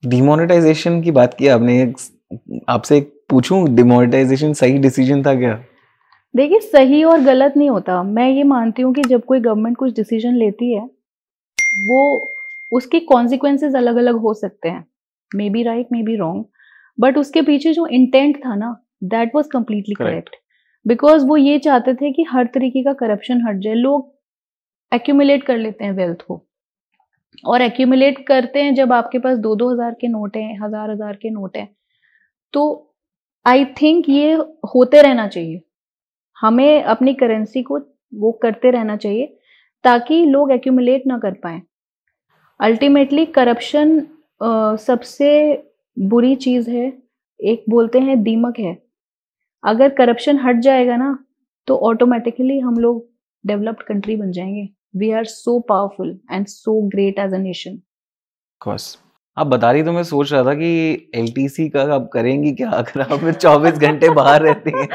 Demonetisation की बात की आपने, आपसे पूछूं, डिमोनेटाइजेशन सही डिसीजन था क्या? देखिए, सही और गलत नहीं होता। मैं ये मानती हूँ कि जब कोई गवर्नमेंट कुछ डिसीजन लेती है, वो उसके कॉन्सिक्वेंसेस अलग-अलग हो सकते हैं। May be right, may be wrong, but उसके पीछे जो इंटेंट था ना, that was completely correct. Correct. Because वो ये चाहते थे कि हर तरीके का करप्शन हट जाए। लोग एक्यूमुलेट कर लेते हैं वेल्थ को, और एक्यूमुलेट करते हैं जब आपके पास 2-2 हज़ार के नोट हैं, हज़ार-हज़ार के नोट हैं। तो आई थिंक ये होते रहना चाहिए। हमें अपनी करेंसी को वो करते रहना चाहिए, ताकि लोग एक्यूमुलेट ना कर पाएँ। अल्टीमेटली करप्शन सबसे बुरी चीज़ है, एक बोलते हैं दीमक है। अगर करप्शन हट जाएगा ना, तो ऑटोमैटिकली हम लोग डेवलप्ड कंट्री बन जाएँगे। We are so powerful and so great as a nation. Course. आप बता रही तो मैं सोच रहा था कि एलटीसी का आप करेंगी क्या अगर आप फिर 24 घंटे बाहर रहती हैं?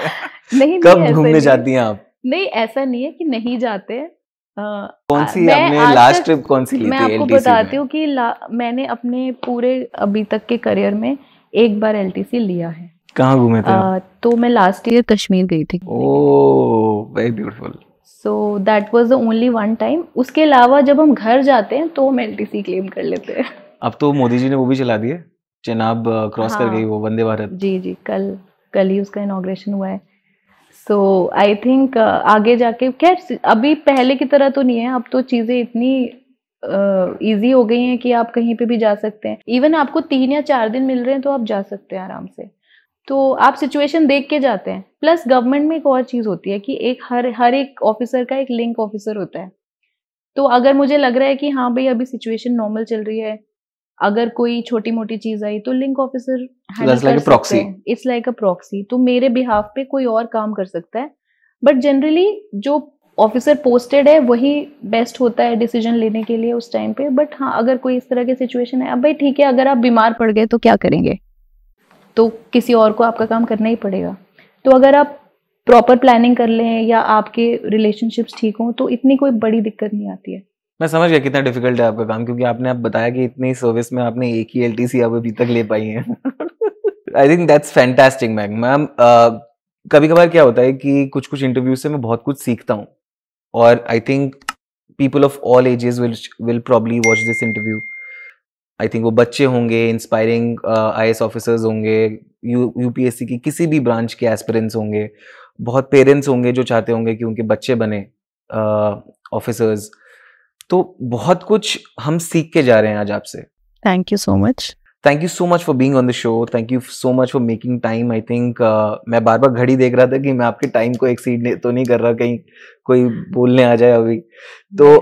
नहीं, नहीं, कब ऐसा घूमने नहीं है। जाती हैं आप? नहीं, ऐसा नहीं है कि नहीं जाते हैं। कौन सी मैं आपने आज लास्ट तक ट्रिप कौन सी ली मैं थी आपको एलटीसी बताती में? हूँ कि मैंने अपने पूरे अभी तक के करियर में एक बार एलटीसी लिया है। कहाँ घूमे थे आप? तो मैं लास्ट ईयर कश्मीर गई थी घूमने के लिए। Oh, very beautiful. So that was the only one time. उसके अलावा जब हम घर जाते हैं तो हम एलटीसी क्लेम कर लेते हैं। अब तो मोदी जी ने वो भी चला दिए, चेनाब क्रॉस कर गई हाँ, वो वंदे भारत। जी, जी, कल कल ही उसका इनॉग्रेशन हुआ है। सो आई थिंक आगे जाके खैर अभी पहले की तरह तो नहीं है। अब तो चीज़ें इतनी ईज़ी हो गई हैं कि आप कहीं पे भी जा सकते हैं। इवन आपको 3 या 4 दिन मिल रहे हैं तो आप जा सकते हैं आराम से। तो आप सिचुएशन देख के जाते हैं। प्लस गवर्नमेंट में एक और चीज़ होती है कि एक हर एक ऑफ़िसर का एक लिंक ऑफ़िसर होता है। तो अगर मुझे लग रहा है कि हाँ, भई अभी सिचुएशन नॉर्मल चल रही है, अगर कोई छोटी-मोटी चीज़ आई तो link officer so handle that's कर लाइक अ सकते प्रॉक्सी। हैं। It's like a proxy. तो मेरे बिहाफ़ पे कोई और काम कर सकता है। बट जनरली जो ऑफ़िसर पोस्टेड है वही बेस्ट होता है डिसीज़न लेने के लिए उस टाइम पे। बट हाँ, अगर कोई इस तरह की सिचुएशन है, अब भई ठीक है, अगर आप बीमार पड़ गए तो क्या करेंगे? तो किसी और को आपका काम करना ही पड़ेगा। तो अगर आप प्रॉपर प्लानिंग कर लें या आपके रिलेशनशिप्स ठीक हों तो इतनी कोई बड़ी दिक्कत नहीं आती है। मैं समझ गया कितना डिफिकल्ट है आपका काम, क्योंकि आपने अब बताया कि इतनी सर्विस में आपने एक ही एलटीसी अब अभी तक ले पाई है। I think that's fantastic ma'am. कभी कभार क्या होता है कि कुछ कुछ इंटरव्यू से मैं बहुत कुछ सीखता हूँ, और I think people of all ages will probably watch this interview. I think वो बच्चे होंगे, इंस्पायरिंग आईएएस ऑफिसर्स होंगे, यूपीएससी की किसी भी ब्रांच के एस्पिरेंट्स होंगे, बहुत पेरेंट्स होंगे जो चाहते होंगे कि उनके बच्चे बने ऑफिसर्स। तो बहुत कुछ हम सीख के जा रहे हैं आज आपसे। Thank you so much. Thank you so much for being on the show, thank you so much for making time. I think मैं बार बार घड़ी देख रहा था कि मैं आपके टाइम को एक्सीड तो नहीं कर रहा, कहीं कोई बोलने आ जाए अभी। तो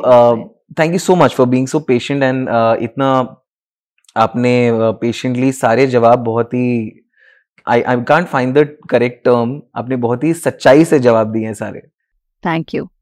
thank you so much for being so patient, and इतना आपने पेशेंटली सारे जवाब बहुत ही, I can't find the correct term, आपने बहुत ही सच्चाई से जवाब दिए हैं सारे। Thank you.